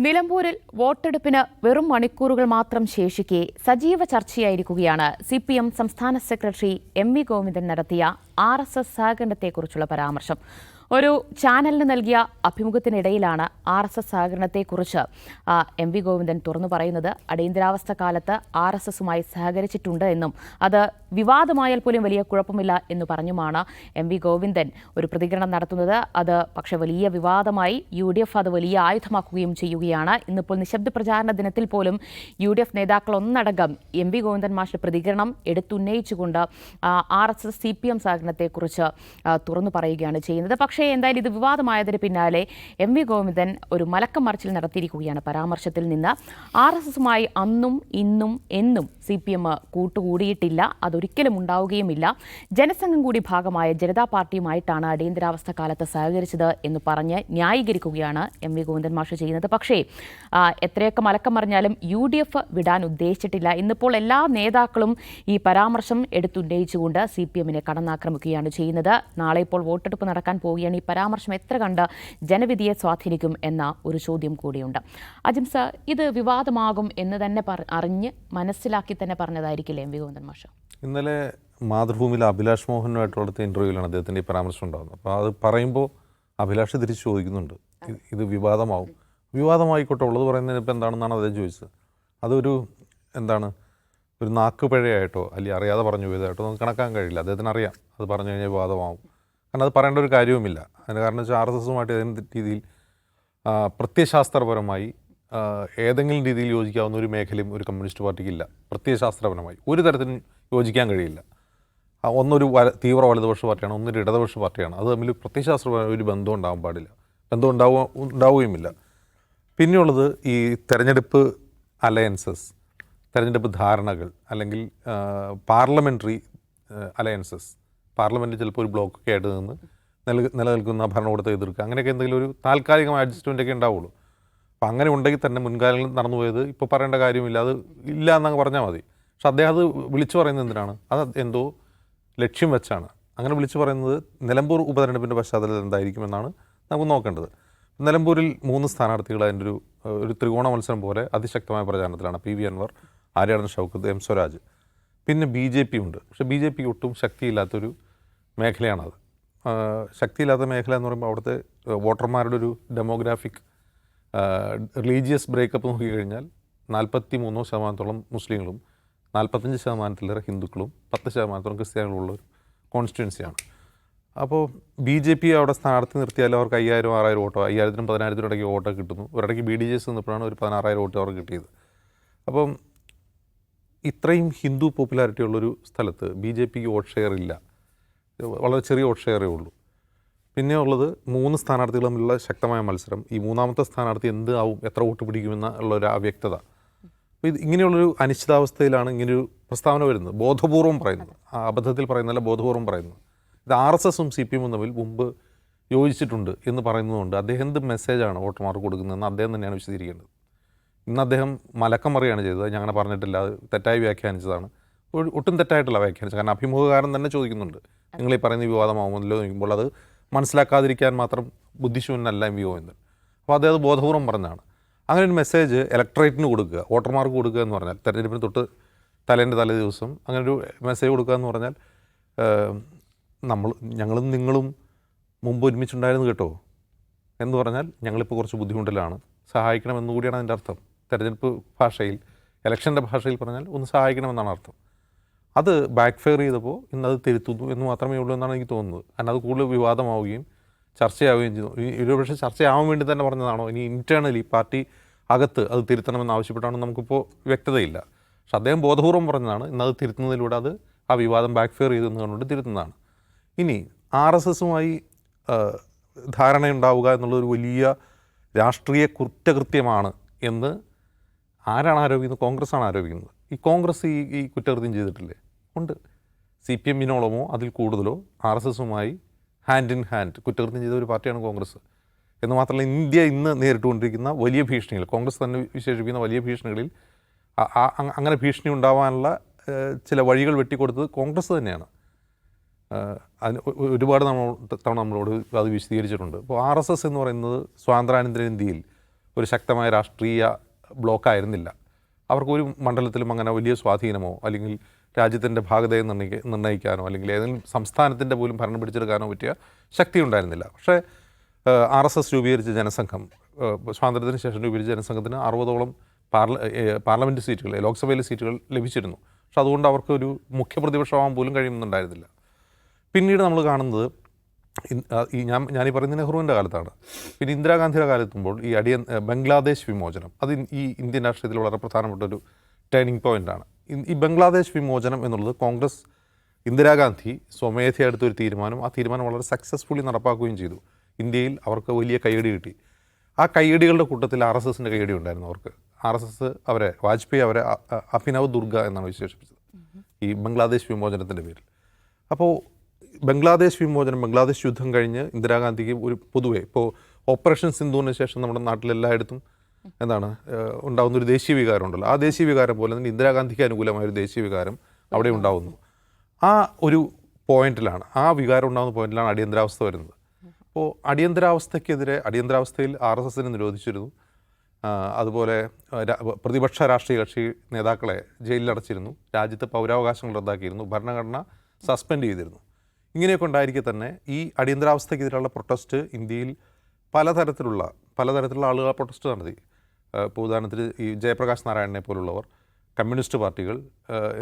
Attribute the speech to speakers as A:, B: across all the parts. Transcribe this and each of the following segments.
A: നിലമ്പൂരിൽ വോട്ടെടുപ്പിന് വെറും മണിക്കൂറുകൾ മാത്രം ശേഷിക്കെ സജീവ ചർച്ചയായിരിക്കുകയാണ് CPM സംസ്ഥാന സെക്രട്ടറി M.V. ഗോവിന്ദൻ നടത്തിയ RSS സഹകരണത്തെക്കുറിച്ചുള്ള പരാമർശം. ഒരു ചാനലിന് നൽകിയ അഭിമുഖത്തിനിടയിലാണ് RSS സഹകരണത്തെക്കുറിച്ച് M.V. ഗോവിന്ദൻ തുറന്നു പറയുന്നത്. അടിയന്തരാവസ്ഥ കാലത്ത് RSSുമായി സഹകരിച്ചിട്ടുണ്ട് എന്നും അത് വിവാദമായാൽ പോലും വലിയ കുഴപ്പമില്ല എന്ന് പറഞ്ഞുമാണ് M.V. ഗോവിന്ദൻ ഒരു പ്രതികരണം നടത്തുന്നത്. അത് പക്ഷേ വലിയ വിവാദമായി UDF അത് വലിയ ആയുധമാക്കുകയും ചെയ്യുകയാണ്. ഇന്നിപ്പോൾ നിശബ്ദ പ്രചാരണ ദിനത്തിൽ പോലും UDF നേതാക്കൾ ഒന്നടങ്കം M.V. ഗോവിന്ദൻ മാഷിന്റെ പ്രതികരണം എടുത്തുന്നയിച്ചുകൊണ്ട് RSS CPM സഹകരണത്തെക്കുറിച്ച് തുറന്നു പറയുകയാണ് ചെയ്യുന്നത്. പക്ഷേ എന്തായാലും ഇത് വിവാദമായതിന് പിന്നാലെ M.V. ഗോവിന്ദൻ ഒരു മലക്കം മറിച്ചിൽ നടത്തിയിരിക്കുകയാണ്. പരാമർശത്തിൽ നിന്ന് RSSുമായി അന്നും ഇന്നും എന്നും CPM കൂട്ടുകൂടിയിട്ടില്ല, അതൊരിക്കലും ഉണ്ടാവുകയുമില്ല. ജനസംഘം കൂടി ഭാഗമായ ജനതാ പാർട്ടിയുമായിട്ടാണ് അടിയന്തരാവസ്ഥ കാലത്ത് സഹകരിച്ചത് എന്ന് പറഞ്ഞ് ന്യായീകരിക്കുകയാണ് M.V. ഗോവിന്ദൻ മാഷ് ചെയ്യുന്നത്. പക്ഷേ എത്രയൊക്കെ മലക്കം മറിഞ്ഞാലും UDF വിടാൻ ഉദ്ദേശിച്ചിട്ടില്ല. ഇന്നിപ്പോൾ എല്ലാ നേതാക്കളും ഈ പരാമർശം എടുത്തുന്നയിച്ചുകൊണ്ട് CPMനെ കടന്നാക്രമിക്കുകയാണ് ചെയ്യുന്നത്. നാളെ ഇപ്പോൾ വോട്ടെടുപ്പ് നടക്കാൻ പോവുകയാണ്. ഈ പരാമർശം എത്ര കണ്ട് ജനവിധിയെ സ്വാധീനിക്കും എന്ന ഒരു ചോദ്യം കൂടിയുണ്ട്. അജിംസ, ഇത് വിവാദമാകും എന്ന് തന്നെ അറിഞ്ഞ് മനസ്സിലാക്കി തന്നെ പറഞ്ഞതായിരിക്കില്ലേ M.V. ഗോവിന്ദൻ മാഷ്?
B: ഇന്നലെ മാതൃഭൂമിയിൽ അഭിലാഷ് മോഹനുമായിട്ടുള്ള ഇൻ്റർവ്യൂവിലാണ് അദ്ദേഹത്തിൻ്റെ ഈ പരാമർശം ഉണ്ടാകുന്നത്. അപ്പോൾ അത് പറയുമ്പോൾ അഭിലാഷ് തിരിച്ച് ചോദിക്കുന്നുണ്ട്, ഇത് വിവാദമാവും. വിവാദമായിക്കോട്ടെ, ഉള്ളത് പറയുന്നതിന് ഇപ്പം എന്താണെന്നാണ് അദ്ദേഹം ചോദിച്ചത്. അതൊരു ഒരു നാക്കുപിഴയായിട്ടോ അല്ലെങ്കിൽ അറിയാതെ പറഞ്ഞു പോയതായിട്ടോ നമുക്ക് കണക്കാൻ കഴിയില്ല. അദ്ദേഹത്തിന് അറിയാം അത് പറഞ്ഞു കഴിഞ്ഞാൽ വിവാദമാവും. കാരണം അത് പറയേണ്ട ഒരു കാര്യവുമില്ല. അതിന് കാരണം വെച്ചാൽ RSSുമായിട്ട് ഏതെങ്കിലും രീതിയിൽ പ്രത്യയശാസ്ത്രപരമായി ഏതെങ്കിലും രീതിയിൽ യോജിക്കാവുന്ന ഒരു മേഖലയും ഒരു കമ്മ്യൂണിസ്റ്റ് പാർട്ടിക്കില്ല. പ്രത്യയശാസ്ത്രപരമായി ഒരു തരത്തിലും യോജിക്കാൻ കഴിയില്ല. ഒന്നൊരു തീവ്ര വലതുപക്ഷ പാർട്ടിയാണ്, ഒന്നൊരു ഇടതുപക്ഷ പാർട്ടിയാണ്. അത് തമ്മിൽ പ്രത്യയശാസ്ത്രപരമായ ഒരു ബന്ധം ഉണ്ടാകാൻ പാടില്ല, ബന്ധം ഉണ്ടാവുകയുമില്ല. പിന്നെയുള്ളത് ഈ തെരഞ്ഞെടുപ്പ് അലയൻസസ്, തെരഞ്ഞെടുപ്പ് ധാരണകൾ, അല്ലെങ്കിൽ പാർലമെൻ്ററി അലയൻസസ്. പാർലമെൻറ്റ് ചിലപ്പോൾ ഒരു ബ്ലോക്കൊക്കെ ആയിട്ട് നിന്ന് നിലനിൽക്കുന്ന ഭരണകൂടത്തെ എതിർക്കുക, അങ്ങനെയൊക്കെ എന്തെങ്കിലും ഒരു താൽക്കാലികമായ അഡ്ജസ്റ്റ്മെൻ്റൊക്കെ ഉണ്ടാവുള്ളൂ. അപ്പോൾ അങ്ങനെ ഉണ്ടെങ്കിൽ തന്നെ മുൻകാലങ്ങളിൽ നടന്നുപോയത് ഇപ്പോൾ പറയേണ്ട കാര്യമില്ല, അത് ഇല്ല എന്നങ്ങ് പറഞ്ഞാൽ മതി. പക്ഷെ അദ്ദേഹം അത് വിളിച്ചു പറയുന്നത് എന്തിനാണ്? അത് എന്തോ ലക്ഷ്യം വെച്ചാണ് അങ്ങനെ വിളിച്ചു പറയുന്നത്. നിലമ്പൂർ ഉപതെരഞ്ഞെടുപ്പിൻ്റെ പശ്ചാത്തലത്തിൽ എന്തായിരിക്കുമെന്നാണ് നമുക്ക് നോക്കേണ്ടത്. നിലമ്പൂരിൽ 3 സ്ഥാനാർത്ഥികൾ അതിൻ്റെ ഒരു ത്രികോണ മത്സരം പോലെ അതിശക്തമായ പ്രചാരണത്തിലാണ്. PV Anwar, Aryadan Shoukath, M Swaraj. പിന്നെ BJP ഉണ്ട്. പക്ഷേ BJP ഒട്ടും ശക്തിയില്ലാത്തൊരു മേഖലയാണത്. ശക്തിയില്ലാത്ത മേഖല എന്ന് പറയുമ്പോൾ അവിടുത്തെ വോട്ടർമാരുടെ ഒരു ഡെമോഗ്രാഫിക് റിലീജിയസ് ബ്രേക്കപ്പ് നോക്കിക്കഴിഞ്ഞാൽ 43% മുസ്ലിങ്ങളും 45% ഹിന്ദുക്കളും 10% ക്രിസ്ത്യാനികളുള്ള ഒരു കോൺസ്റ്റിറ്റ്യുവൻസിയാണ്. അപ്പോൾ BJP അവിടെ സ്ഥാനാർത്ഥി നിർത്തിയാൽ അവർക്ക് 5000-6000 വോട്ടോ, 5000-നും 10000-നും ഇടയ്ക്ക് വോട്ടൊക്കെ കിട്ടുന്നു. ഒരിടയ്ക്ക് BDJS നിന്നപ്പോഴാണ് ഒരു 16000 വോട്ട് അവർക്ക് കിട്ടിയത്. അപ്പം ഇത്രയും ഹിന്ദു പോപ്പുലാരിറ്റി ഉള്ളൊരു സ്ഥലത്ത് BJPക്ക് വോട്ട് ഷെയർ ഇല്ല, വളരെ ചെറിയ വോട്ട് ഷെയറേ ഉള്ളൂ. പിന്നെ ഉള്ളത് 3 സ്ഥാനാർത്ഥികൾ തമ്മിലുള്ള ശക്തമായ മത്സരം. ഈ മൂന്നാമത്തെ സ്ഥാനാർത്ഥി എന്ത് ആവും, എത്ര വോട്ട് പിടിക്കുമെന്നുള്ളൊരു അവ്യക്തത. അപ്പോൾ ഇങ്ങനെയുള്ളൊരു അനിശ്ചിതാവസ്ഥയിലാണ് ഇങ്ങനെയൊരു പ്രസ്താവന വരുന്നത്. ബോധപൂർവം പറയുന്നത്, അബദ്ധത്തിൽ പറയുന്നതല്ല, ബോധപൂർവം പറയുന്നത്. ഇത് RSSും CPMും തമ്മിൽ മുമ്പ് യോജിച്ചിട്ടുണ്ട് എന്ന് പറയുന്നതുകൊണ്ട് അദ്ദേഹം എന്ത് മെസ്സേജാണ് വോട്ടർമാർക്ക് കൊടുക്കുന്നതെന്ന് അദ്ദേഹം തന്നെയാണ് വിശദീകരിക്കേണ്ടത്. ഇന്ന് അദ്ദേഹം മലക്കം മറിയാണ് ചെയ്തത്. ഞങ്ങനെ പറഞ്ഞിട്ടില്ല, അത് തെറ്റായി വ്യാഖ്യാനിച്ചതാണ്. ഒട്ടും തെറ്റായിട്ടല്ല വ്യാഖ്യാനിച്ചത്. കാരണം അഭിമുഖകാരൻ തന്നെ ചോദിക്കുന്നുണ്ട്, നിങ്ങൾ ഈ പറയുന്ന വിവാദമാവുമല്ലോ എന്ന് ചോദിക്കുമ്പോൾ അത് മനസ്സിലാക്കാതിരിക്കാൻ മാത്രം ബുദ്ധിശൂന്യനല്ല M.V. ഗോവിന്ദൻ. അപ്പോൾ അദ്ദേഹം ബോധപൂർവം പറഞ്ഞതാണ്. അങ്ങനെ ഒരു മെസ്സേജ് ഇലക്ട്രേറ്റിന് കൊടുക്കുക, വോട്ടർമാർക്ക് കൊടുക്കുക എന്ന് പറഞ്ഞാൽ, തെരഞ്ഞെടുപ്പിന് തൊട്ട് തലേ ദിവസം അങ്ങനെ ഒരു മെസ്സേജ് കൊടുക്കുക എന്ന് പറഞ്ഞാൽ, ഞങ്ങളും നിങ്ങളും മുമ്പ് ഒരുമിച്ചുണ്ടായിരുന്നു കേട്ടോ എന്ന് പറഞ്ഞാൽ ഞങ്ങളിപ്പോൾ കുറച്ച് ബുദ്ധിമുട്ടിലാണ്, സഹായിക്കണമെന്ന് കൂടിയാണ് അതിൻ്റെ അർത്ഥം. തെരഞ്ഞെടുപ്പ് ഭാഷയിൽ, ഇലക്ഷൻ്റെ ഭാഷയിൽ പറഞ്ഞാൽ ഒന്ന് സഹായിക്കണമെന്നാണ് അർത്ഥം. അത് ബാക്ക് ഫെയർ ചെയ്തപ്പോൾ ഇന്നത് തിരുത്തുന്നു എന്ന് മാത്രമേ ഉള്ളൂ എന്നാണ് എനിക്ക് തോന്നുന്നത്. കാരണം അത് കൂടുതൽ വിവാദമാവുകയും ചർച്ചയാവുകയും ചെയ്തു. ഒരുപക്ഷെ ചർച്ചയാവാൻ വേണ്ടി തന്നെ പറഞ്ഞതാണോ, ഇനി ഇൻറ്റേർണലി പാർട്ടി അകത്ത് അത് തിരുത്തണമെന്ന് ആവശ്യപ്പെട്ടാണോ നമുക്കിപ്പോൾ വ്യക്തതയില്ല. പക്ഷെ അദ്ദേഹം ബോധപൂർവം പറഞ്ഞതാണ്, ഇന്നത് തിരുത്തുന്നതിലൂടെ അത് ആ വിവാദം ബാക്ക് ഫെയർ ചെയ്തെന്ന് കണ്ടുകൊണ്ട് തിരുത്തുന്നതാണ്. ഇനി RSSുമായി ധാരണയുണ്ടാവുക എന്നുള്ളൊരു വലിയ രാഷ്ട്രീയ കുറ്റകൃത്യമാണ് എന്ന് ആരാണ് ആരോപിക്കുന്നത്? കോൺഗ്രസ്സാണ് ആരോപിക്കുന്നത്. ഈ കോൺഗ്രസ് ഈ കുറ്റകൃത്യം ചെയ്തിട്ടില്ലേ? ഉണ്ട്. CPMനോളമോ അതിൽ കൂടുതലോ RSSുമായി ഹാൻഡ് ഇൻ ഹാൻഡ് കുറ്റകൃത്യം ചെയ്ത ഒരു പാർട്ടിയാണ് കോൺഗ്രസ്. എന്ന് മാത്രമല്ല, ഇന്ത്യ ഇന്ന് നേരിട്ടുകൊണ്ടിരിക്കുന്ന വലിയ ഭീഷണികൾ, കോൺഗ്രസ് തന്നെ വിശേഷിപ്പിക്കുന്ന വലിയ ഭീഷണികളിൽ അങ്ങനെ ഭീഷണി ഉണ്ടാവാനുള്ള ചില വഴികൾ വെട്ടിക്കൊടുത്തത് കോൺഗ്രസ് തന്നെയാണ്. അതിന് ഒരുപാട് തവണ നമ്മളോട് അത് വിശദീകരിച്ചിട്ടുണ്ട്. അപ്പോൾ RSS എന്ന് പറയുന്നത് സ്വാതന്ത്ര്യാനന്തര ഇന്ത്യയിൽ ഒരു ശക്തമായ രാഷ്ട്രീയ ബ്ലോക്കായിരുന്നില്ല. അവർക്കൊരു മണ്ഡലത്തിലും അങ്ങനെ വലിയ സ്വാധീനമോ അല്ലെങ്കിൽ രാജ്യത്തിൻ്റെ ഭാഗതയെ നിർണ്ണയിക്കാനോ അല്ലെങ്കിൽ ഏതെങ്കിലും സംസ്ഥാനത്തിൻ്റെ പോലും ഭരണം പിടിച്ചെടുക്കാനോ പറ്റിയ ശക്തി ഉണ്ടായിരുന്നില്ല. പക്ഷേ RSS രൂപീകരിച്ച ജനസംഘം, സ്വാതന്ത്ര്യത്തിന് ശേഷം രൂപീകരിച്ച ജനസംഘത്തിന് 60ഓളം പാർലമെൻറ്റ് സീറ്റുകൾ, ലോക്സഭയിലെ സീറ്റുകൾ ലഭിച്ചിരുന്നു. പക്ഷെ അതുകൊണ്ട് അവർക്കൊരു മുഖ്യ പ്രതിപക്ഷമാകാൻ പോലും കഴിയുന്നുണ്ടായിരുന്നില്ല. പിന്നീട് നമ്മൾ കാണുന്നത് ഞാനീ പറയുന്നത് നെഹ്റുവിൻ്റെ കാലത്താണ്. പിന്നെ ഇന്ദിരാഗാന്ധിയുടെ കാലത്തുമ്പോൾ ഈ ബംഗ്ലാദേശ് വിമോചനം, അത് ഈ ഇന്ത്യൻ രാഷ്ട്രീയത്തിൽ വളരെ പ്രധാനപ്പെട്ട ഒരു ടേണിംഗ് പോയിൻ്റാണ്. ഈ ബംഗ്ലാദേശ് വിമോചനം എന്നുള്ളത് കോൺഗ്രസ്, ഇന്ദിരാഗാന്ധി സ്വമേധയാ എടുത്തൊരു തീരുമാനം. ആ തീരുമാനം വളരെ സക്സസ്ഫുള്ളി നടപ്പാക്കുകയും ചെയ്തു. ഇന്ത്യയിൽ അവർക്ക് വലിയ കയ്യടി കിട്ടി. ആ കയ്യടികളുടെ കൂട്ടത്തിൽ RSSൻ്റെ കയ്യടി ഉണ്ടായിരുന്നു അവർക്ക്. RSS അവരെ, വാജ്പേയി അവരെ അഭിനവ് ദുർഗ എന്നാണ് വിശേഷിപ്പിച്ചത് ഈ ബംഗ്ലാദേശ് വിമോചനത്തിൻ്റെ പേരിൽ. അപ്പോൾ ബംഗ്ലാദേശ് വിമോചനം, ബംഗ്ലാദേശ് യുദ്ധം കഴിഞ്ഞ് ഇന്ദിരാഗാന്ധിക്ക് ഒരു പൊതുവെ ഇപ്പോൾ ഓപ്പറേഷൻ സിന്ധുവിന് ശേഷം നമ്മുടെ നാട്ടിലെല്ലായിടത്തും ഉണ്ടാകുന്നൊരു ദേശീയ വികാരം ഉണ്ടല്ലോ. ആ ദേശീയ വികാരം പോലെ തന്നെ ഇന്ദിരാഗാന്ധിക്ക് അനുകൂലമായൊരു ദേശീയ വികാരം അവിടെ ഉണ്ടാകുന്നു. ആ ഒരു പോയിന്റിലാണ്, ആ വികാരം ഉണ്ടാകുന്ന പോയിന്റിലാണ് അടിയന്തരാവസ്ഥ വരുന്നത്. അപ്പോൾ അടിയന്തരാവസ്ഥയിൽ RSSനെ നിരോധിച്ചിരുന്നു. അതുപോലെ പ്രതിപക്ഷ രാഷ്ട്രീയ കക്ഷി നേതാക്കളെ ജയിലിലടച്ചിരുന്നു. രാജ്യത്തെ പൗരാവകാശങ്ങൾ റദ്ദാക്കിയിരുന്നു. ഭരണഘടന സസ്പെൻഡ് ചെയ്തിരുന്നു. ഇങ്ങനെയൊക്കെ ഉണ്ടായിരിക്കെ തന്നെ ഈ അടിയന്തരാവസ്ഥയ്ക്കെതിരെയുള്ള പ്രൊട്ടസ്റ്റ് ഇന്ത്യയിൽ പലതരത്തിലുള്ള ആളുകൾ പ്രൊട്ടസ്റ്റ് നടത്തി. ഇപ്പോൾ ഉദാഹരണത്തിന് ഈ ജയപ്രകാശ് നാരായണനെ പോലുള്ളവർ, കമ്മ്യൂണിസ്റ്റ് പാർട്ടികൾ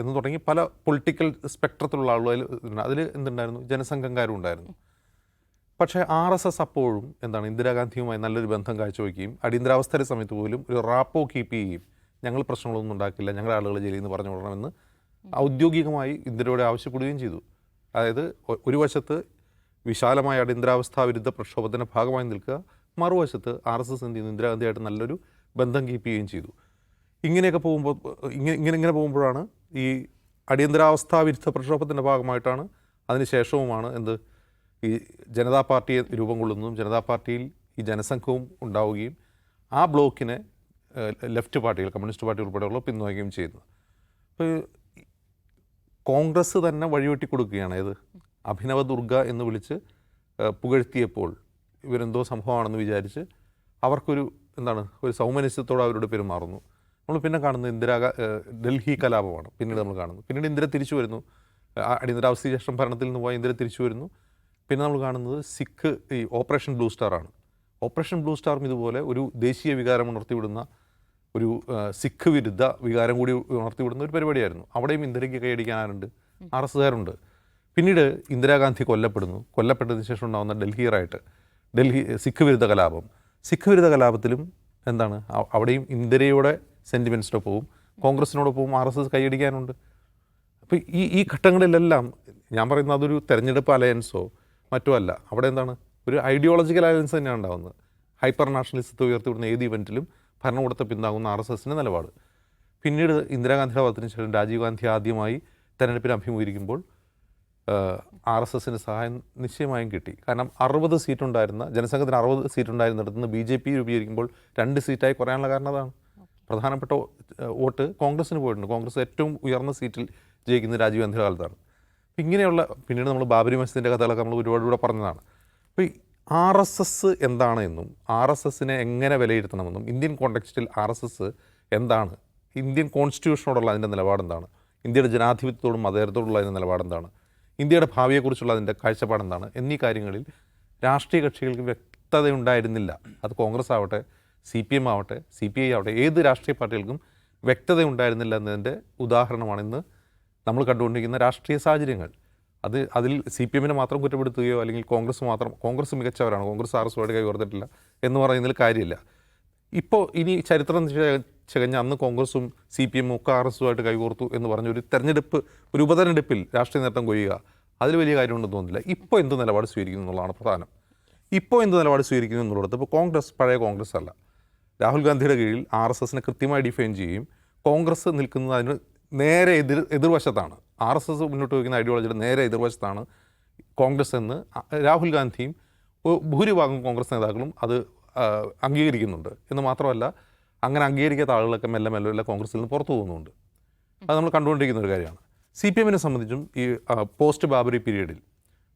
B: എന്ന് തുടങ്ങി പല പൊളിറ്റിക്കൽ സ്പെക്ട്രത്തിലുള്ള ആളുകൾ അതിൽ എന്തുണ്ടായിരുന്നു, ജനസംഘക്കാരും ഉണ്ടായിരുന്നു. പക്ഷേ RSS അപ്പോഴും ഇന്ദിരാഗാന്ധിയുമായി നല്ലൊരു ബന്ധം കാഴ്ചവെക്കുകയും അടിയന്തരാവസ്ഥയുടെ സമയത്ത് പോലും ഒരു റാപ്പോ കീപ്പ് ചെയ്യുകയും ഞങ്ങൾ പ്രശ്നങ്ങളൊന്നും ഉണ്ടാക്കില്ല, ഞങ്ങളുടെ ആളുകൾ ജയിലിൽ നിന്ന് പറഞ്ഞു വിടണമെന്ന് ഔദ്യോഗികമായി ഇന്ദിരയോട് ആവശ്യപ്പെടുകയും ചെയ്തു. അതായത് ഒരു വശത്ത് വിശാലമായ അടിയന്തരാവസ്ഥാ വിരുദ്ധ പ്രക്ഷോഭത്തിൻ്റെ ഭാഗമായി നിൽക്കുക, മറുവശത്ത് RSS എന്ത് ചെയ്യുന്നു, ഇന്ദിരാഗാന്ധിയായിട്ട് നല്ലൊരു ബന്ധം കീപ്പ് ചെയ്യുകയും ചെയ്തു. ഇങ്ങനെയൊക്കെ പോകുമ്പോഴാണ് ഈ അടിയന്തരാവസ്ഥാ വിരുദ്ധ പ്രക്ഷോഭത്തിൻ്റെ ഭാഗമായിട്ടാണ് അതിനുശേഷവുമാണ് ഈ ജനതാ പാർട്ടിയെ രൂപം കൊള്ളുന്നതും ജനതാ പാർട്ടിയിൽ ഈ ജനസംഘവും ഉണ്ടാവുകയും ആ ബ്ലോക്കിനെ ലെഫ്റ്റ് പാർട്ടികൾ, കമ്മ്യൂണിസ്റ്റ് പാർട്ടി ഉൾപ്പെടെയുള്ള പിന്തുണയ്ക്കുകയും ചെയ്യുന്നത്. അപ്പോൾ കോൺഗ്രസ് തന്നെ വഴിവെട്ടി കൊടുക്കുകയാണ്. അഭിനവ ദുർഗ എന്ന് വിളിച്ച് പുകഴ്ത്തിയപ്പോൾ ഇവരെന്തോ സംഭവമാണെന്ന് വിചാരിച്ച് അവർക്കൊരു ഒരു സൗമനസ്യത്തോടെ അവരോട് പെരുമാറുന്നു. നമ്മൾ പിന്നെ കാണുന്നത് ഡൽഹി കലാപമാണ്. പിന്നീട് ഇന്ദിര തിരിച്ചു വരുന്നു. അടിയന്തരാവസ്ഥയ്ക്ക് ശേഷം ഭരണത്തിൽ നിന്ന് പോയ ഇന്ദിര തിരിച്ചു വരുന്നു. പിന്നെ നമ്മൾ കാണുന്നത് ഈ ഓപ്പറേഷൻ ബ്ലൂ സ്റ്റാറാണ്. ഓപ്പറേഷൻ ബ്ലൂ സ്റ്റാറും ഇതുപോലെ ഒരു ദേശീയ വികാരം ഉണർത്തിവിടുന്ന ഒരു സിഖ് വിരുദ്ധ വികാരം കൂടി ഉണർത്തിവിടുന്ന ഒരു പരിപാടിയായിരുന്നു. അവിടെയും ഇന്ദിരയ്ക്ക് കൈയടിക്കാനുണ്ട്, RSSകാരുണ്ട്. പിന്നീട് ഇന്ദിരാഗാന്ധി കൊല്ലപ്പെട്ടതിന് ശേഷം ഉണ്ടാകുന്ന ഡൽഹി സിഖ് വിരുദ്ധ കലാപത്തിലും അവിടെയും ഇന്ദിരയുടെ സെൻറ്റിമെൻറ്റ്സിനൊപ്പവും കോൺഗ്രസിനോടൊപ്പവും RSS കൈയടിക്കാനുണ്ട്. അപ്പോൾ ഈ ഘട്ടങ്ങളിലെല്ലാം ഞാൻ പറയുന്നത് അതൊരു തെരഞ്ഞെടുപ്പ് അലയൻസോ മറ്റോ അല്ല. അവിടെ ഒരു ഐഡിയോളജിക്കൽ അലയൻസ് തന്നെയാണ് ഉണ്ടാകുന്നത്. ഹൈപ്പർ നാഷണലിസത്തെ ഉയർത്തിവിടുന്ന ഏത് ഇവൻറ്റിലും ഭരണകൂടത്തെ പിന്താങ്ങുന്ന RSSൻ്റെ നിലപാട്. പിന്നീട് ഇന്ദിരാഗാന്ധിയുടെ ഭാഗത്തിന് ശേഷം രാജീവ് ഗാന്ധി ആദ്യമായി തെരഞ്ഞെടുപ്പിന് അഭിമുഖീകരിക്കുമ്പോൾ RSSന് സഹായം നിശ്ചയമായും കിട്ടി. കാരണം 60 സീറ്റുണ്ടായിരുന്ന ജനസംഘത്തിന് 60 സീറ്റുണ്ടായിരുന്നിടത്ത് നിന്ന് BJP രൂപീകരിക്കുമ്പോൾ 2 സീറ്റായി കുറയാനുള്ള കാരണം അതാണ്. പ്രധാനപ്പെട്ട വോട്ട് കോൺഗ്രസ്സിന് പോയിട്ടുണ്ട്. കോൺഗ്രസ് ഏറ്റവും ഉയർന്ന സീറ്റിൽ ജയിക്കുന്നത് രാജീവ് ഗാന്ധിയുടെ കാലത്താണ്. ഇങ്ങനെയുള്ള പിന്നീട് നമ്മൾ ബാബരി മസ്ജിദിൻ്റെ കഥകളൊക്കെ നമ്മൾ ഒരുപാട് പറഞ്ഞതാണ്. അപ്പോൾ ഈ RSS എന്താണ് എന്നും RSSനെ എങ്ങനെ വിലയിരുത്തണമെന്നും ഇന്ത്യൻ കോണ്ടെക്സ്റ്റിൽ RSS എന്താണ്, ഇന്ത്യൻ കോൺസ്റ്റിറ്റ്യൂഷനോടുള്ള അതിൻ്റെ നിലപാടെന്താണ്, ഇന്ത്യയുടെ ജനാധിപത്യത്തോടും മതേതരത്തോടുള്ള അതിൻ്റെ നിലപാടെന്താണ്, ഇന്ത്യയുടെ ഭാവിയെക്കുറിച്ചുള്ള അതിൻ്റെ കാഴ്ചപ്പാടെന്താണ് എന്നീ കാര്യങ്ങളിൽ രാഷ്ട്രീയ കക്ഷികൾക്ക് വ്യക്തതയുണ്ടായിരുന്നില്ല. അത് കോൺഗ്രസ് ആവട്ടെ, CPM ആവട്ടെ, CPI ആവട്ടെ, ഏത് രാഷ്ട്രീയ പാർട്ടികൾക്കും വ്യക്തതയുണ്ടായിരുന്നില്ല എന്നതിൻ്റെ ഉദാഹരണമാണ് ഇന്ന് നമ്മൾ കണ്ടുകൊണ്ടിരിക്കുന്ന രാഷ്ട്രീയ സാഹചര്യങ്ങൾ. അതിൽ CPMനെ മാത്രം കുറ്റപ്പെടുത്തുകയോ അല്ലെങ്കിൽ കോൺഗ്രസ് മികച്ചവരാണ്, കോൺഗ്രസ് RSSുമായിട്ട് കൈകോർത്തിട്ടില്ല എന്ന് പറയുന്നതിൽ കാര്യമില്ല. ഇപ്പോൾ ഇനി ചരിത്രം തികഞ്ഞ അന്ന് കോൺഗ്രസും CPMും ഒക്കെ RSSുമായിട്ട് കൈകോർത്തു എന്ന് പറഞ്ഞൊരു ഒരു ഉപതെരഞ്ഞെടുപ്പിൽ രാഷ്ട്രീയ നേട്ടം കൊയ്യുക, അതിൽ വലിയ കാര്യമുണ്ടെന്ന് തോന്നുന്നില്ല. ഇപ്പോൾ എന്ത് നിലപാട് സ്വീകരിക്കുന്നു എന്നുള്ളതാണ് പ്രധാനം. ഇപ്പോൾ എന്ത് നിലപാട് സ്വീകരിക്കുന്നു എന്നുള്ളത് ഇപ്പോൾ കോൺഗ്രസ് പഴയ കോൺഗ്രസ് അല്ല. രാഹുൽ ഗാന്ധിയുടെ കീഴിൽ RSSനെ കൃത്യമായി ഡിഫൈൻ ചെയ്യുകയും കോൺഗ്രസ് നിൽക്കുന്നത് അതിന് നേരെ എതിർവശത്താണ്. RSS മുന്നോട്ട് വയ്ക്കുന്ന ഐഡിയോളജിയുടെ നേരെ എതിർവശത്താണ് കോൺഗ്രസ് എന്ന് രാഹുൽ ഗാന്ധിയും ഭൂരിഭാഗം കോൺഗ്രസ് നേതാക്കളും അത് അംഗീകരിക്കുന്നുണ്ട്. എന്ന് മാത്രമല്ല, അങ്ങനെ അംഗീകരിക്കാത്ത ആളുകളൊക്കെ മെല്ലെ കോൺഗ്രസിൽ നിന്ന് പുറത്തു പോകുന്നുണ്ട്. അത് നമ്മൾ കണ്ടുകൊണ്ടിരിക്കുന്ന ഒരു കാര്യമാണ്. CPMനെ സംബന്ധിച്ചും ഈ പോസ്റ്റ് ബാബറി പീരീഡിൽ,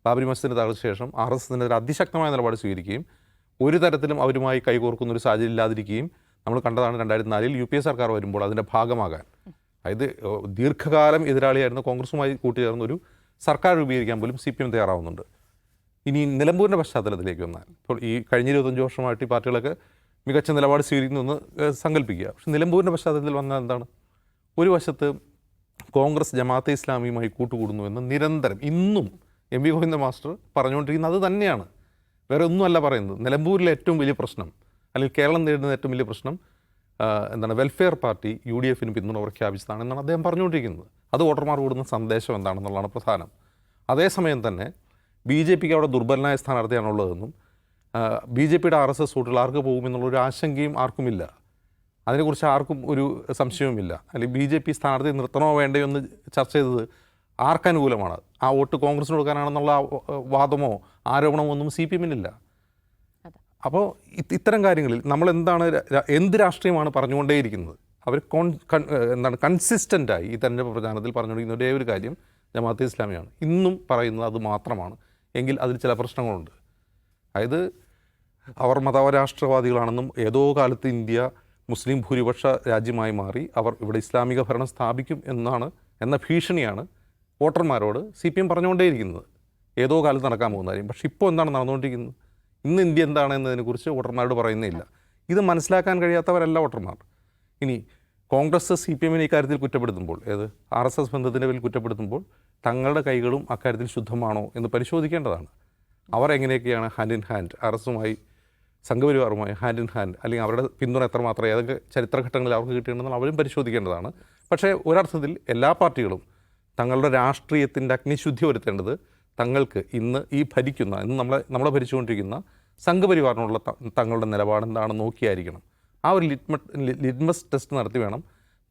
B: ബാബരി മസ്ജിദിന് തകർച്ച ശേഷം RSSനെതിരെ അതിശക്തമായ നിലപാട് സ്വീകരിക്കുകയും ഒരു തരത്തിലും അവരുമായി കൈകോർക്കുന്ന ഒരു സാഹചര്യം ഇല്ലാതിരിക്കുകയും നമ്മൾ കണ്ടതാണ് 2004 UPA സർക്കാർ വരുമ്പോൾ അതിൻ്റെ ഭാഗമാകാൻ, അതായത് ദീർഘകാലം എതിരാളിയായിരുന്ന കോൺഗ്രസുമായി കൂട്ടുചേർന്നൊരു സർക്കാർ രൂപീകരിക്കാൻ പോലും CPM തയ്യാറാവുന്നുണ്ട്. ഇനി നിലമ്പൂരിൻ്റെ പശ്ചാത്തലത്തിലേക്ക് വന്നാൽ, ഇപ്പോൾ ഈ കഴിഞ്ഞ 25 വർഷമായിട്ട് ഈ പാർട്ടികളൊക്കെ മികച്ച നിലപാട് സ്വീകരിക്കുന്നെന്ന് സങ്കല്പിക്കുക. പക്ഷെ നിലമ്പൂരിൻ്റെ പശ്ചാത്തലത്തിൽ വന്നാൽ എന്താണ്? ഒരു വശത്ത് കോൺഗ്രസ് ജമാഅത്തെ ഇസ്ലാമിയുമായി കൂട്ടുകൂടുന്നുവെന്ന് നിരന്തരം ഇന്നും MV ഗോവിന്ദൻ മാസ്റ്റർ പറഞ്ഞുകൊണ്ടിരിക്കുന്നത് അത് തന്നെയാണ്. വേറെ ഒന്നുമല്ല പറയുന്നത്. നിലമ്പൂരിലെ ഏറ്റവും വലിയ പ്രശ്നം, അല്ലെങ്കിൽ കേരളം നേരിടുന്ന ഏറ്റവും വലിയ പ്രശ്നം വെൽഫെയർ പാർട്ടി UDFന് പിന്തുണ പ്രഖ്യാപിച്ചതാണെന്നാണ് അദ്ദേഹം പറഞ്ഞുകൊണ്ടിരിക്കുന്നത്. അത് വോട്ടർമാർ കൂടുന്ന സന്ദേശം എന്താണെന്നുള്ളതാണ് പ്രധാനം. അതേസമയം തന്നെ BJPക്ക് അവിടെ ദുർബലനായ സ്ഥാനാർത്ഥിയാണുള്ളതെന്നും BJPയുടെ RSS വോട്ടുകൾ ആർക്ക് പോകുമെന്നുള്ളൊരു ആശങ്കയും ആർക്കുമില്ല. അതിനെക്കുറിച്ച് ആർക്കും ഒരു സംശയവുമില്ല. അല്ലെങ്കിൽ BJP സ്ഥാനാർത്ഥി നിർത്തണോ വേണ്ടയോ എന്ന് ചർച്ച ചെയ്തത് ആർക്കനുകൂലമാണ്? ആ വോട്ട് കോൺഗ്രസിന് കൊടുക്കാനാണെന്നുള്ള വാദമോ ആരോപണമോ ഒന്നും CPMനില്ല. അപ്പോൾ ഇത്തരം കാര്യങ്ങളിൽ നമ്മൾ എന്ത് രാഷ്ട്രീയമാണ് പറഞ്ഞുകൊണ്ടേയിരിക്കുന്നത്? അവർ കൺസിസ്റ്റൻ്റായി ഈ തെരഞ്ഞെടുപ്പ് പ്രചാരണത്തിൽ പറഞ്ഞുകൊണ്ടിരിക്കുന്ന ഒരേ ഒരു കാര്യം ജമാഅത്തെ ഇസ്ലാമിയാണ്. ഇന്നും പറയുന്നത് അത് മാത്രമാണ്. എങ്കിൽ അതിൽ ചില പ്രശ്നങ്ങളുണ്ട്. അതായത് അവർ മതരാഷ്ട്രവാദികളാണെന്നും ഏതോ കാലത്ത് ഇന്ത്യ മുസ്ലിം ഭൂരിപക്ഷ രാജ്യമായി മാറി അവർ ഇവിടെ ഇസ്ലാമിക ഭരണം സ്ഥാപിക്കും എന്ന ഭീഷണിയാണ് വോട്ടർമാരോട് CPM പറഞ്ഞുകൊണ്ടേയിരിക്കുന്നത്. ഏതോ കാലത്ത് നടക്കാൻ പോകുന്ന കാര്യം. പക്ഷേ ഇപ്പോൾ എന്താണ് നടന്നുകൊണ്ടിരിക്കുന്നത്? ഇന്ന് ഇന്ത്യ എന്താണെന്നതിനെക്കുറിച്ച് വോട്ടർമാരോട് പറയുന്നില്ല. ഇത് മനസ്സിലാക്കാൻ കഴിയാത്തവരല്ല വോട്ടർമാർ. ഇനി കോൺഗ്രസ് CPMനെ ഇക്കാര്യത്തിൽ കുറ്റപ്പെടുത്തുമ്പോൾ, RSS ബന്ധത്തിൻ്റെ പേരിൽ കുറ്റപ്പെടുത്തുമ്പോൾ തങ്ങളുടെ കൈകളും അക്കാര്യത്തിൽ ശുദ്ധമാണോ എന്ന് പരിശോധിക്കേണ്ടതാണ്. അവർ എങ്ങനെയൊക്കെയാണ് ഹാൻഡ് ഇൻ ഹാൻഡ് RSSുമായി സംഘപരിവാറുമായി ഹാൻഡ് ഇൻ ഹാൻഡ്, അല്ലെങ്കിൽ അവരുടെ പിന്തുണ എത്രമാത്രം ഏതൊക്കെ ചരിത്രഘട്ടങ്ങളിൽ അവർക്ക് കിട്ടിയിട്ടുണ്ടെന്ന് അവരും പരിശോധിക്കേണ്ടതാണ്. പക്ഷേ ഒരർത്ഥത്തിൽ എല്ലാ പാർട്ടികളും തങ്ങളുടെ രാഷ്ട്രീയത്തിൻ്റെ അഗ്നിശുദ്ധി വരുത്തേണ്ടത് തങ്ങൾക്ക് ഇന്ന് നമ്മളെ ഭരിച്ചുകൊണ്ടിരിക്കുന്ന സംഘപരിവാറിനുള്ള തങ്ങളുടെ നിലപാട് എന്താണെന്ന് നോക്കിയായിരിക്കണം. ആ ഒരു ലിറ്റ്മസ് ടെസ്റ്റ് നടത്തി വേണം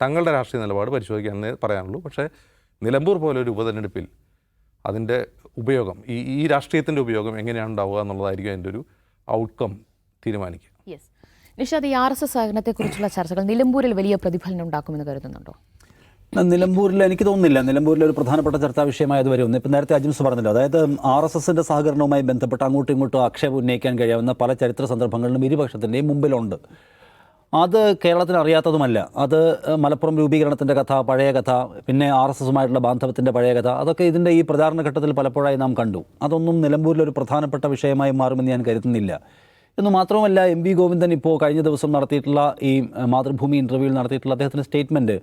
B: തങ്ങളുടെ രാഷ്ട്രീയ നിലപാട് പരിശോധിക്കാമെന്നേ പറയാനുള്ളൂ. പക്ഷേ നിലമ്പൂർ പോലെ ഒരു ഉപതെരഞ്ഞെടുപ്പിൽ അതിൻ്റെ ഉപയോഗം, ഈ രാഷ്ട്രീയത്തിൻ്റെ ഉപയോഗം എങ്ങനെയാണ് ഉണ്ടാവുക എന്നുള്ളതായിരിക്കും അതിൻ്റെ ഒരു ഔട്ട്കം തീരുമാനിക്കുക.
A: യെസ്, നിഷാദ്, ഈ RSS സഹകരണത്തെക്കുറിച്ചുള്ള ചർച്ചകൾ നിലമ്പൂരിൽ വലിയ പ്രതിഫലനം ഉണ്ടാക്കുമെന്ന് കരുതുന്നുണ്ടോ?
C: നിലമ്പൂരിൽ എനിക്ക് തോന്നുന്നില്ല. നിലമ്പൂരിൽ ഒരു പ്രധാനപ്പെട്ട ചർച്ചാ വിഷയമായത് വരും. ഇപ്പം നേരത്തെ അജിംസ് പറഞ്ഞല്ലോ, അതായത് RSSൻ്റെ സഹകരണവുമായി ബന്ധപ്പെട്ട് അങ്ങോട്ടും ഇങ്ങോട്ടും ആക്ഷേപം ഉന്നയിക്കാൻ കഴിയാവുന്ന പല ചരിത്ര സന്ദർഭങ്ങളിലും ഇരുപക്ഷത്തിൻ്റെയും മുമ്പിലുണ്ട്. അത് കേരളത്തിന് അറിയാത്തതുമല്ല. അത് മലപ്പുറം രൂപീകരണത്തിൻ്റെ കഥ, പഴയ കഥ, പിന്നെ RSSുമായിട്ടുള്ള ബാന്ധവത്തിൻ്റെ പഴയ കഥ, അതൊക്കെ ഇതിൻ്റെ ഈ പ്രചാരണ ഘട്ടത്തിൽ പലപ്പോഴായി നാം കണ്ടു. അതൊന്നും നിലമ്പൂരിലൊരു പ്രധാനപ്പെട്ട വിഷയമായി മാറുമെന്ന് ഞാൻ കരുതുന്നില്ല. എന്ന് മാത്രവുമല്ല, MV ഗോവിന്ദൻ ഇപ്പോൾ കഴിഞ്ഞ ദിവസം നടത്തിയിട്ടുള്ള ഈ മാതൃഭൂമി ഇൻ്റർവ്യൂവിൽ നടത്തിയിട്ടുള്ള അദ്ദേഹത്തിൻ്റെ സ്റ്റേറ്റ്മെൻറ്റ്,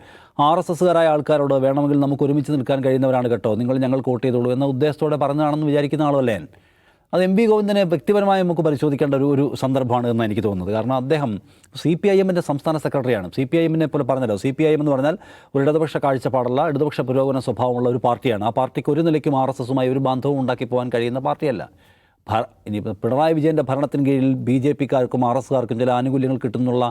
C: RSSകാരായ ആൾക്കാരോട് വേണമെങ്കിൽ നമുക്ക് ഒരുമിച്ച് നിൽക്കാൻ കഴിയുന്നവരാണ് കേട്ടോ, നിങ്ങൾ ഞങ്ങൾ വോട്ട് ചെയ്തോളൂ എന്ന ഉദ്ദേശത്തോടെ പറഞ്ഞതാണെന്ന് വിചാരിക്കുന്ന ആളല്ലേ ഞാൻ. അത് MV ഗോവിന്ദനെ വ്യക്തിപരമായി നമുക്ക് പരിശോധിക്കേണ്ട ഒരു സന്ദർഭമാണ് എന്ന് എനിക്ക് തോന്നുന്നത്. കാരണം അദ്ദേഹം CPIMൻ്റെ സംസ്ഥാന സെക്രട്ടറിയാണ്. CPIMനെ പോലെ പറഞ്ഞല്ലോ, CPIM എന്ന് പറഞ്ഞാൽ ഒരു ഇടതുപക്ഷ കാഴ്ചപ്പാടുള്ള ഇടതുപക്ഷ പുരോഗമന സ്വഭാവമുള്ള ഒരു പാർട്ടിയാണ്. ആ പാർട്ടിക്ക് ഒരു നിലയ്ക്കും RSSുമായി ഒരു ബന്ധവും ഉണ്ടാക്കി പോകാൻ കഴിയുന്ന പാർട്ടിയല്ല. ഇനിയിപ്പോൾ പിണറായി വിജയൻ്റെ ഭരണത്തിന് കീഴിൽ BJPക്കാർക്കും RSSകാർക്കും ചില ആനുകൂല്യങ്ങൾ കിട്ടുന്നുള്ള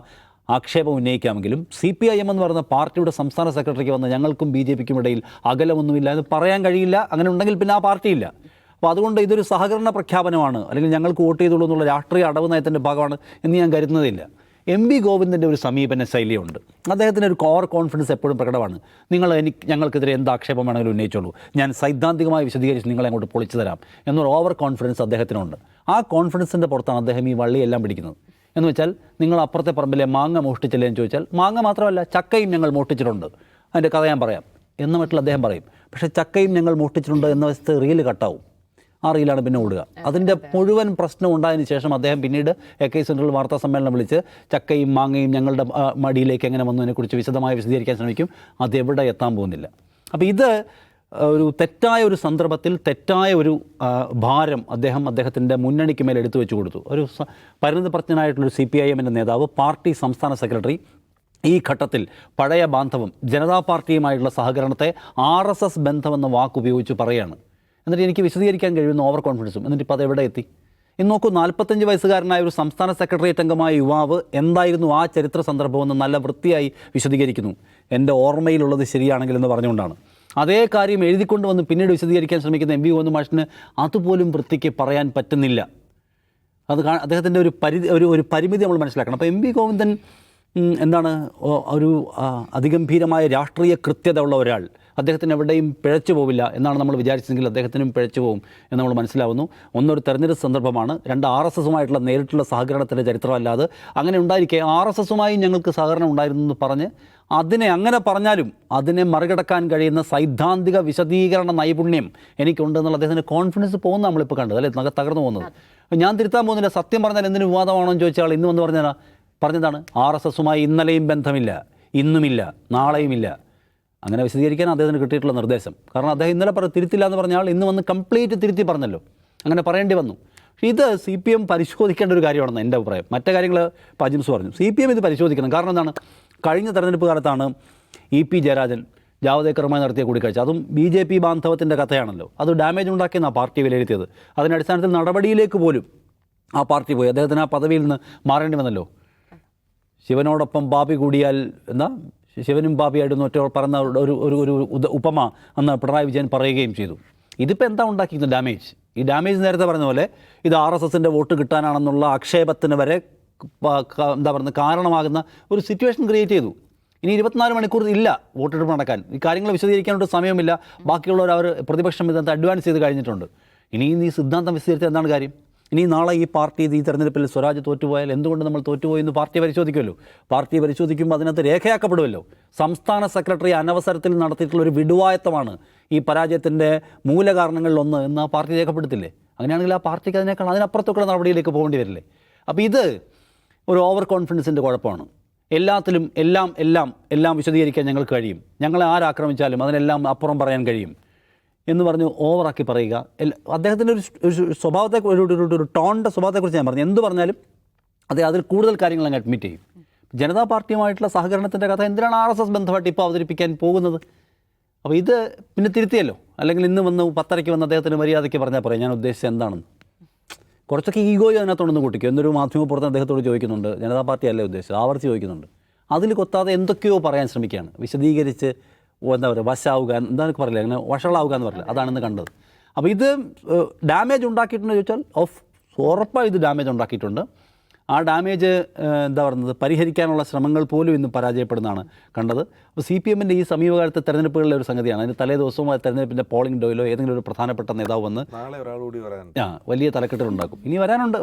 C: ആക്ഷേപം ഉന്നയിക്കാമെങ്കിലും CPIM എന്ന് പറയുന്ന പാർട്ടിയുടെ സംസ്ഥാന സെക്രട്ടറിക്ക് വന്ന് ഞങ്ങൾക്കും BJPക്കും ഇടയിൽ അകലമൊന്നുമില്ല എന്ന് പറയാൻ കഴിയില്ല. അങ്ങനെ ഉണ്ടെങ്കിൽ പിന്നെ ആ പാർട്ടിയില്ല. അപ്പോൾ അതുകൊണ്ട് ഇതൊരു സഹകരണ പ്രഖ്യാപനമാണ്, അല്ലെങ്കിൽ ഞങ്ങൾക്ക് വോട്ട് ചെയ്തുള്ളൂ എന്നുള്ള രാഷ്ട്രീയ അടവ് നയത്തിൻ്റെ ഭാഗമാണ് എന്ന് ഞാൻ കരുതുന്നതില്ല. MV ഗോവിന്ദൻ്റെ ഒരു സമീപന ശൈലിയുണ്ട്. അദ്ദേഹത്തിൻ്റെ ഒരു കോർ കോൺഫിഡൻസ് എപ്പോഴും പ്രകടമാണ്. ഞങ്ങൾക്കെതിരെ എന്ത് ആക്ഷേപം വേണമെങ്കിലും ഉന്നയിച്ചോളൂ, ഞാൻ സൈദ്ധാന്തികമായി വിശദീകരിച്ച് നിങ്ങളെ അങ്ങോട്ട് പൊളിച്ചു തരാം എന്നൊരു ഓവർ കോൺഫിഡൻസ് അദ്ദേഹത്തിനുണ്ട്. ആ കോൺഫിഡൻസിൻ്റെ പുറത്താണ് അദ്ദേഹം ഈ വള്ളിയെല്ലാം പിടിക്കുന്നത്. എന്ന് വെച്ചാൽ, നിങ്ങൾ അപ്പുറത്തെ പറമ്പിലെ മാങ്ങ മോഷ്ടിച്ചില്ലേ എന്ന് ചോദിച്ചാൽ, മാങ്ങ മാത്രമല്ല ചക്കയും ഞങ്ങൾ മോഷ്ടിച്ചിട്ടുണ്ട്, അതിൻ്റെ കഥ ഞാൻ പറയാം എന്ന മറ്റുള്ള അദ്ദേഹം പറയും. പക്ഷേ ചക്കയും ഞങ്ങൾ മോഷ്ടിച്ചിട്ടുണ്ട് എന്ന വശത്ത് റീല് കട്ടാവും. ആ റീലാണ് പിന്നെ ഓടുക. അതിൻ്റെ മുഴുവൻ പ്രശ്നം ഉണ്ടായതിനു ശേഷം അദ്ദേഹം പിന്നീട് AK സെൻട്രൽ വാർത്താ സമ്മേളനം വിളിച്ച് ചക്കയും മാങ്ങയും ഞങ്ങളുടെ മടിയിലേക്ക് എങ്ങനെ വന്നതിനെക്കുറിച്ച് വിശദമായി വിശദീകരിക്കാൻ ശ്രമിക്കും. അതെവിടെ എത്താൻ പോകുന്നില്ല. അപ്പോൾ ഇത് ഒരു തെറ്റായ ഒരു സന്ദർഭത്തിൽ തെറ്റായ ഒരു ഭാരം അദ്ദേഹത്തിൻ്റെ മുന്നണിക്ക് മേൽ എടുത്തു വെച്ച് കൊടുത്തു. ഒരു പരിണിതപ്രജ്ഞനായിട്ടുള്ളൊരു CPIMൻ്റെ നേതാവ്, പാർട്ടി സംസ്ഥാന സെക്രട്ടറി ഈ ഘട്ടത്തിൽ പഴയ ബാന്ധവം, ജനതാ പാർട്ടിയുമായിട്ടുള്ള സഹകരണത്തെ RSS ബന്ധമെന്ന വാക്കുപയോഗിച്ച് പറയുകയാണ്. എന്നിട്ട് എനിക്ക് വിശദീകരിക്കാൻ കഴിയുന്ന ഓവർ കോൺഫിഡൻസും. എന്നിട്ട് ഇപ്പോൾ അത് എവിടെ എത്തി? ഇന്ന് നോക്കൂ, 45 വയസ്സുകാരനായ ഒരു സംസ്ഥാന സെക്രട്ടേറിയറ്റ് അംഗമായ യുവാവ് എന്തായിരുന്നു ആ ചരിത്ര സന്ദർഭമെന്ന് നല്ല വൃത്തിയായി വിശദീകരിക്കുന്നു. എൻ്റെ ഓർമ്മയിലുള്ളത് ശരിയാണെങ്കിൽ എന്ന് പറഞ്ഞുകൊണ്ടാണ്. അതേ കാര്യം എഴുതിക്കൊണ്ട് വന്ന് പിന്നീട് വിശദീകരിക്കാൻ ശ്രമിക്കുന്ന MV ഗോവിന്ദൻ മാഷിന് അതുപോലും വൃത്തിക്ക് പറയാൻ പറ്റുന്നില്ല. അദ്ദേഹത്തിൻ്റെ ഒരു പരിമിതി നമ്മൾ മനസ്സിലാക്കണം. അപ്പോൾ MV ഗോവിന്ദൻ എന്താണ്, ഒരു അതിഗംഭീരമായ രാഷ്ട്രീയ കൃത്യത ഉള്ള ഒരാൾ, അദ്ദേഹത്തിന് എവിടെയും പിഴച്ചു പോവില്ല എന്നാണ് നമ്മൾ വിചാരിച്ചെങ്കിൽ അദ്ദേഹത്തിനും പിഴച്ചു പോകും എന്ന് നമ്മൾ മനസ്സിലാവുന്നു. ഒന്നൊരു തെരഞ്ഞെടുപ്പ് സന്ദർഭമാണ്, രണ്ട് RSSുമായിട്ടുള്ള നേരിട്ടുള്ള സഹകരണത്തിൻ്റെ ചരിത്രമല്ലാതെ അങ്ങനെ ഉണ്ടായിരിക്കെ RSSുമായി ഞങ്ങൾക്ക് സഹകരണം ഉണ്ടായിരുന്നു എന്ന് പറഞ്ഞ് അങ്ങനെ പറഞ്ഞാലും അതിനെ മറികടക്കാൻ കഴിയുന്ന സൈദ്ധാന്തിക വിശദീകരണ നൈപുണ്യം എനിക്കുണ്ടെന്നുള്ള അദ്ദേഹത്തിൻ്റെ കോൺഫിഡൻസ് പോകുന്ന നമ്മളിപ്പോൾ കണ്ടത് അല്ലേ, തകർന്നു പോകുന്നത്. ഞാൻ തിരുത്താൻ പോകുന്നില്ല, സത്യം പറഞ്ഞാൽ എന്തിനു വിവാദമാണോ എന്ന് ചോദിച്ചാൽ ഇന്ന് വന്ന് പറഞ്ഞതാണ് RSSുമായി ഇന്നലെയും ബന്ധമില്ല, ഇന്നുമില്ല, നാളെയുമില്ല. അങ്ങനെ വിശദീകരിക്കാൻ അദ്ദേഹത്തിന് കിട്ടിയിട്ടുള്ള നിർദ്ദേശം. കാരണം അദ്ദേഹം ഇന്നലെ തിരുത്തില്ല എന്ന് പറഞ്ഞാൽ ഇന്ന് വന്ന് കംപ്ലീറ്റ് തിരുത്തി പറഞ്ഞല്ലോ, അങ്ങനെ പറയേണ്ടി വന്നു. പക്ഷേ ഇത് CPM പരിശോധിക്കേണ്ട ഒരു കാര്യമാണെന്ന് എൻ്റെ അഭിപ്രായം. മറ്റു കാര്യങ്ങൾ അജിംസ് പറഞ്ഞു, CPM ഇത് പരിശോധിക്കണം. കാരണം എന്താണ്, കഴിഞ്ഞ തെരഞ്ഞെടുപ്പ് കാലത്താണ് EP ജയരാജൻ ജാവദേക്കറുമായി നടത്തിയ കൂടിക്കാഴ്ച, അതും BJP ബാന്ധവത്തിൻ്റെ കഥയാണല്ലോ, അത് ഡാമേജ് ഉണ്ടാക്കിയെന്നാണ് പാർട്ടി വിലയിരുത്തിയത്. അതിൻ്റെ അടിസ്ഥാനത്തിൽ നടപടിയിലേക്ക് പോലും ആ പാർട്ടി പോയി, അദ്ദേഹത്തിന് ആ പദവിയിൽ നിന്ന് മാറേണ്ടി വന്നല്ലോ. ശിവനോടൊപ്പം ബാബി കൂടിയാൽ ശിവനും ബാബിയായിട്ടൊന്ന് ഒറ്റ പറഞ്ഞ ഒരു ഉപമ അന്ന് പിണറായി വിജയൻ പറയുകയും ചെയ്തു. ഇതിപ്പോൾ എന്താ ഉണ്ടാക്കിയിരുന്നത് ഡാമേജ്? ഈ ഡാമേജ് നേരത്തെ പറഞ്ഞ പോലെ ഇത് RSSൻ്റെ വോട്ട് കിട്ടാനാണെന്നുള്ള ആക്ഷേപത്തിന് വരെ കാരണമാകുന്ന ഒരു സിറ്റുവേഷൻ ക്രിയേറ്റ് ചെയ്തു. ഇനി 24 മണിക്കൂർ ഇല്ല വോട്ടെടുപ്പ് നടക്കാൻ. ഈ കാര്യങ്ങൾ വിശദീകരിക്കാനൊരു സമയമില്ല. ബാക്കിയുള്ളവർ അവർ പ്രതിപക്ഷം ഇതിനകത്ത് അഡ്വാൻസ് ചെയ്ത് കഴിഞ്ഞിട്ടുണ്ട്. ഇനി ഈ സിദ്ധാന്തം വിശദീകരിച്ചാൽ എന്താണ് കാര്യം? ഇനി നാളെ ഈ പാർട്ടി ഈ തെരഞ്ഞെടുപ്പിൽ സ്വരാജ് തോറ്റുപോയാൽ എന്തുകൊണ്ട് നമ്മൾ തോറ്റുപോയെന്ന് പാർട്ടി പരിശോധിക്കുമല്ലോ. പാർട്ടി പരിശോധിക്കുമ്പോൾ അതിനകത്ത് രേഖയാക്കപ്പെടുമല്ലോ. സംസ്ഥാന സെക്രട്ടറി അനവസരത്തിൽ നടത്തിയിട്ടുള്ള ഒരു വിടുവായത്തമാണ് ഈ പരാജയത്തിൻ്റെ മൂലകാരണങ്ങളിലൊന്ന് എന്ന് ആ പാർട്ടി രേഖപ്പെടുത്തില്ലേ? അങ്ങനെയാണെങ്കിൽ ആ പാർട്ടിക്ക് അതിനപ്പുറത്തൊക്കെ നടപടിയിലേക്ക് പോകേണ്ടി വരില്ലേ? അപ്പോൾ ഇത് ഒരു ഓവർ കോൺഫിഡൻസിൻ്റെ കുഴപ്പമാണ്. എല്ലാത്തിലും എല്ലാം വിശദീകരിക്കാൻ ഞങ്ങൾക്ക് കഴിയും, ഞങ്ങളെ ആരാക്രമിച്ചാലും അതിനെല്ലാം അപ്പുറം പറയാൻ കഴിയും എന്ന് പറഞ്ഞ് ഓവറാക്കി പറയുക. അദ്ദേഹത്തിൻ്റെ ഒരു സ്വഭാവത്തെ ഒരു ടോണിൻ്റെ സ്വഭാവത്തെക്കുറിച്ച് ഞാൻ പറഞ്ഞു. എന്ത് പറഞ്ഞാലും അതിൽ കൂടുതൽ കാര്യങ്ങൾ അങ്ങ് അഡ്മിറ്റ് ചെയ്യും. ജനതാ പാർട്ടിയുമായിട്ടുള്ള സഹകരണത്തിൻ്റെ കഥ എന്തിനാണ് RSS ബന്ധമായിട്ട് ഇപ്പോൾ അവതരിപ്പിക്കാൻ പോകുന്നത്? അപ്പോൾ ഇത് പിന്നെ തിരുത്തിയല്ലോ. അല്ലെങ്കിൽ ഇന്ന് വന്ന് 10:30 വന്ന് അദ്ദേഹത്തിന് മര്യാദയ്ക്ക് പറഞ്ഞാൽ പറയാം ഞാൻ ഉദ്ദേശിച്ചത് എന്താണെന്ന്. കുറച്ചൊക്കെ ഈഗോയും അതിനകത്തോടൊന്ന് കൂട്ടിക്കും. എന്നൊരു മാധ്യമപ്രവർത്തനം അദ്ദേഹത്തോട് ചോദിക്കുന്നുണ്ട്, ജനതാ പാർട്ടി അല്ലേ ഉദ്ദേശിച്ചത്, ആവർത്തി ചോദിക്കുന്നുണ്ട്. അതിൽ കൊത്താതെ എന്തൊക്കെയോ പറയാൻ ശ്രമിക്കുകയാണ്, വിശദീകരിച്ച് എന്താ പറയുക, വശാവുക എന്താണെന്ന് പറയില്ല, അങ്ങനെ വഷളാവുക എന്ന് പറയില്ല, അതാണെന്ന് കണ്ടത്. അപ്പോൾ ഇത് ഡാമേജ് ഉണ്ടാക്കിയിട്ടുണ്ടെന്ന് ചോദിച്ചാൽ ഉറപ്പായി ഇത് ഡാമേജ് ഉണ്ടാക്കിയിട്ടുണ്ട്. ആ ഡാമേജ് എന്താ പറയുന്നത് പരിഹരിക്കാനുള്ള ശ്രമങ്ങൾ പോലും ഇന്ന് പരാജയപ്പെടുന്നതാണ് കണ്ടത്. അപ്പോൾ CPMൻ്റെ ഈ സമീപകാലത്തെ തെരഞ്ഞെടുപ്പുകളിലെ ഒരു സംഗതിയാണ്. അതിന് തലേ ദിവസവും തെരഞ്ഞെടുപ്പിൻ്റെ പോളിംഗ് ഡോയിലോ ഏതെങ്കിലും ഒരു പ്രധാനപ്പെട്ട നേതാവ് വന്ന് വലിയ തലക്കെട്ടുകളുണ്ടാക്കും. ഇനി വരാനുണ്ട്.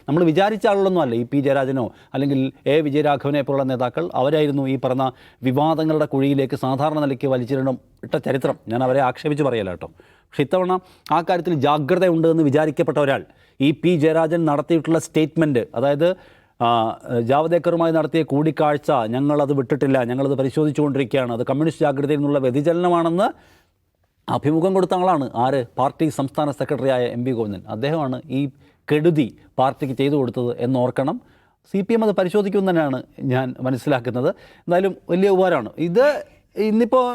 C: നമ്മൾ വിചാരിച്ച ആളുകളൊന്നും അല്ല. EP ജയരാജനോ അല്ലെങ്കിൽ വിജയരാഘവനെ പോലുള്ള നേതാക്കൾ. അവരായിരുന്നു ഈ പറഞ്ഞ വിവാദങ്ങളുടെ കുഴിയിലേക്ക് സാധാരണ നിലയ്ക്ക് ഇട്ട ചരിത്രം. ഞാൻ അവരെ ആക്ഷേപിച്ച് പറയല കേട്ടോ. പക്ഷേ ഇത്തവണ ആ കാര്യത്തിൽ ജാഗ്രതയുണ്ട് എന്ന് വിചാരിക്കപ്പെട്ട ഒരാൾ EP ജയരാജൻ നടത്തിയിട്ടുള്ള സ്റ്റേറ്റ്മെൻറ്റ്, അതായത് ജാവദേക്കറുമായി നടത്തിയ കൂടിക്കാഴ്ച ഞങ്ങളത് വിട്ടിട്ടില്ല, ഞങ്ങളത് പരിശോധിച്ചുകൊണ്ടിരിക്കുകയാണ്, അത് കമ്മ്യൂണിസ്റ്റ് ജാഗ്രതയിൽ നിന്നുള്ള വ്യതിചലനമാണെന്ന് അഭിമുഖം കൊടുത്ത ആളാണ് ആര്? പാർട്ടി സംസ്ഥാന സെക്രട്ടറിയായ MV ഗോവിന്ദൻ. അദ്ദേഹമാണ് ഈ കെടുതി പാർട്ടിക്ക് ചെയ്തു കൊടുത്തത് എന്നോർക്കണം. CPM അത് പരിശോധിക്കുമെന്ന് തന്നെയാണ് ഞാൻ മനസ്സിലാക്കുന്നത്. എന്തായാലും വലിയ ഉപകാരമാണ് ഇത്. ഇന്നിപ്പോൾ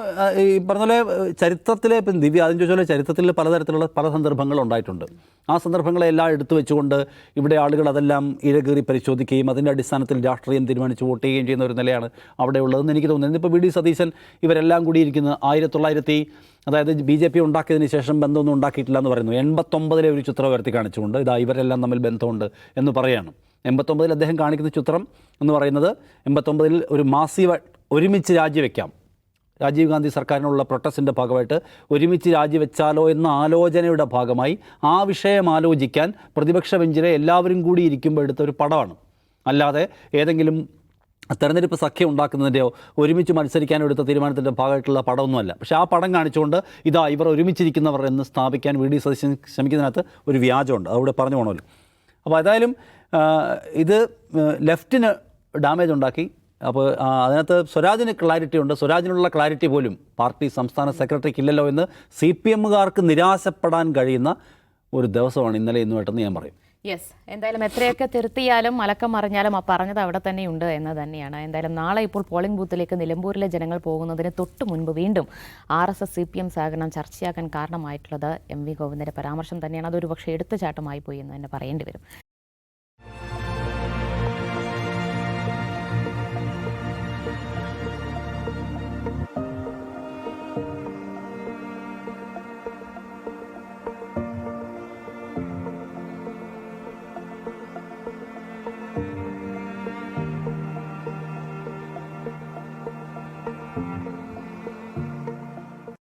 C: ഈ പറഞ്ഞ പോലെ ചരിത്രത്തിലെ ഇപ്പം ദിവ്യ ആദ്യം ചോദിച്ചാൽ ചരിത്രത്തിൽ പലതരത്തിലുള്ള പല സന്ദർഭങ്ങളും ഉണ്ടായിട്ടുണ്ട്. ആ സന്ദർഭങ്ങളെല്ലാം എടുത്തു വെച്ചുകൊണ്ട് ഇവിടെ ആളുകൾ അതെല്ലാം ഇരകീറി പരിശോധിക്കുകയും അതിൻ്റെ അടിസ്ഥാനത്തിൽ രാഷ്ട്രീയം തീരുമാനിച്ച് വോട്ട് ചെയ്യുകയും ചെയ്യുന്ന ഒരു നിലയാണ് അവിടെ ഉള്ളതെന്ന് എനിക്ക് തോന്നുന്നത്. ഇന്നിപ്പോൾ VD സതീശൻ ഇവരെല്ലാം കൂടിയിരിക്കുന്ന 1900 അതായത് BJP ഉണ്ടാക്കിയതിന് ശേഷം ബന്ധമൊന്നും ഉണ്ടാക്കിയിട്ടില്ല എന്ന് പറയുന്നു. 89 ഒരു ചിത്രം ഉയർത്തി കാണിച്ചുകൊണ്ട് ഇതാ ഇവരെല്ലാം തമ്മിൽ ബന്ധമുണ്ട് എന്ന് പറയുകയാണ്. 89 അദ്ദേഹം കാണിക്കുന്ന ചിത്രം എന്ന് പറയുന്നത് 89 ഒരു മാസീവ് ഒരുമിച്ച് രാജിവെക്കാം, രാജീവ് ഗാന്ധി സർക്കാരിനുള്ള പ്രൊട്ടസ്റ്റിൻ്റെ ഭാഗമായിട്ട് ഒരുമിച്ച് രാജിവെച്ചാലോ എന്ന ആലോചനയുടെ ഭാഗമായി ആ വിഷയം ആലോചിക്കാൻ പ്രതിപക്ഷ ബെഞ്ചിലെ എല്ലാവരും കൂടി ഇരിക്കുമ്പോൾ എടുത്ത ഒരു പടമാണ്. അല്ലാതെ ഏതെങ്കിലും തെരഞ്ഞെടുപ്പ് സഖ്യം ഉണ്ടാക്കുന്നതിൻ്റെയോ ഒരുമിച്ച് മത്സരിക്കാനോ എടുത്ത തീരുമാനത്തിൻ്റെ ഭാഗമായിട്ടുള്ള പടമൊന്നുമല്ല. പക്ഷേ ആ പടം കാണിച്ചുകൊണ്ട് ഇതാ ഇവർ ഒരുമിച്ചിരിക്കുന്നവർ എന്ന് സ്ഥാപിക്കാൻ VD സതീശൻ ശ്രമിക്കുന്നതിനകത്ത് ഒരു വ്യാജമുണ്ട്, അതവിടെ പറഞ്ഞു പോകണമല്ലോ. അപ്പോൾ ഏതായാലും ഇത് ലെഫ്റ്റിന് ഡാമേജ് ഉണ്ടാക്കി. അപ്പോൾ അതിനകത്ത് സ്വരാജിന് ക്ലാരിറ്റി ഉണ്ട്. സ്വരാജിനുള്ള ക്ലാരിറ്റി പോലും പാർട്ടി സംസ്ഥാന സെക്രട്ടറിക്ക് ഇല്ലല്ലോ എന്ന് CPMകാർക്ക് നിരാശപ്പെടാൻ കഴിയുന്ന ഒരു ദിവസമാണ് ഇന്നലെ ഇന്നുമായിട്ടെന്ന് ഞാൻ പറയും.
A: യെസ്, എന്തായാലും എത്രയൊക്കെ തിരുത്തിയാലും മലക്കം മറിഞ്ഞാലും ആ പറഞ്ഞത് അവിടെ തന്നെയുണ്ട് എന്ന് തന്നെയാണ്. എന്തായാലും നാളെ ഇപ്പോൾ പോളിംഗ് ബൂത്തിലേക്ക് നിലമ്പൂരിലെ ജനങ്ങൾ പോകുന്നതിന് തൊട്ട് മുൻപ് വീണ്ടും RSS CPM സഹകരണം ചർച്ചയാക്കാൻ കാരണമായിട്ടുള്ളത് MV ഗോവിന്ദൻ്റെ പരാമർശം തന്നെയാണ്. അതൊരു പക്ഷേ എടുത്തുചാട്ടമായി പോയി എന്ന് തന്നെ പറയേണ്ടി വരും.